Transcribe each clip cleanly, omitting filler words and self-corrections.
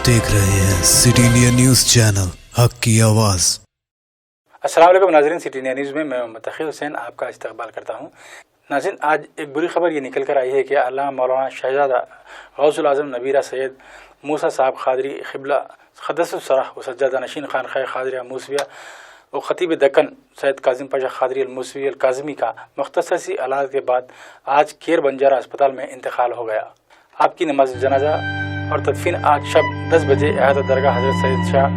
आप देख रहे हैं सिटी इंडिया न्यूज़ चैनल हक की आवाज़। अस्सलाम वालेकुम नाज़रीन, सिटी इंडिया न्यूज़ में मैं मुतखिर हुसैन आपका इस्तकबाल करता हूँ। नाज़रीन, आज एक बुरी खबर ये निकल कर आई है कि अल्लामा मौलाना शहजादा गौसुल आज़म नबीरा सैयद मूसा साहब खादरी क़िबला क़द्दसहुस सरह व सज्जादा नशीन खानक़ाह क़ादरिया मूसविया और ख़तीब दक्कन सैयद काज़िम पाशा क़ादरी अल-मूसवी अल-काज़मी का मुख्तसर सी अलादत के बाद आज केर बंजारा अस्पताल में इंतकाल हो गया। आपकी नमाज जनाजा और तदफीन आज शब 10 बजे अहद दरगाह हज़रत सैयद शाह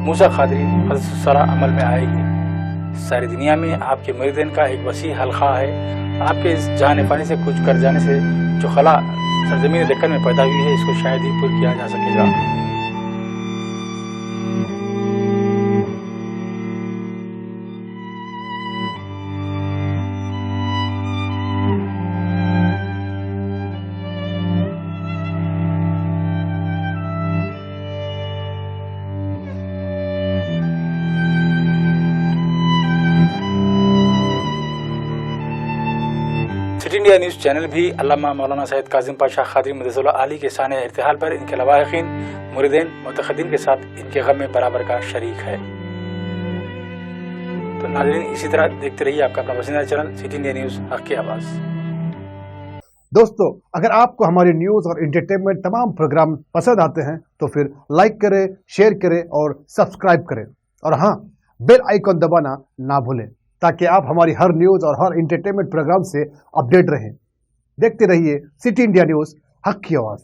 मूसा खादरी क़द्दसहुस सरह अमल में आएगी। सारी दुनिया में आपके मुरीदीन का एक वसी हल्का है। आपके इस जाने पानी से कुछ कर जाने से जो खला सरजमीन दक्कन में पैदा हुई है, इसको शायद ही पूरा किया जा सकेगा। सिटी इंडिया न्यूज़ चैनल भी अल्लामा मौलाना सैयद काज़िम पाशा क़ादरी मददुल्लाह आली के शान इर्तिहाल पर इनके लवाहिकीन मुरीदीन मुतक़द्दिम के साथ इनके गम में बराबर का शरीक है। तो नाज़रीन, इसी तरह देखते रहिए आपका अपना पसंदीदा चैनल सिटी इंडिया न्यूज़ हक की आवाज़। दोस्तों, अगर आपको हमारी न्यूज़ और एंटरटेनमेंट तमाम प्रोग्राम पसंद आते हैं तो फिर लाइक करें, शेयर करें और सब्सक्राइब करें, और हाँ, बेल आइकॉन दबाना ना भूलें ताकि आप हमारी हर न्यूज़ और हर एंटरटेनमेंट प्रोग्राम से अपडेट रहें। देखते रहिए सिटी इंडिया न्यूज़ हक की आवाज़।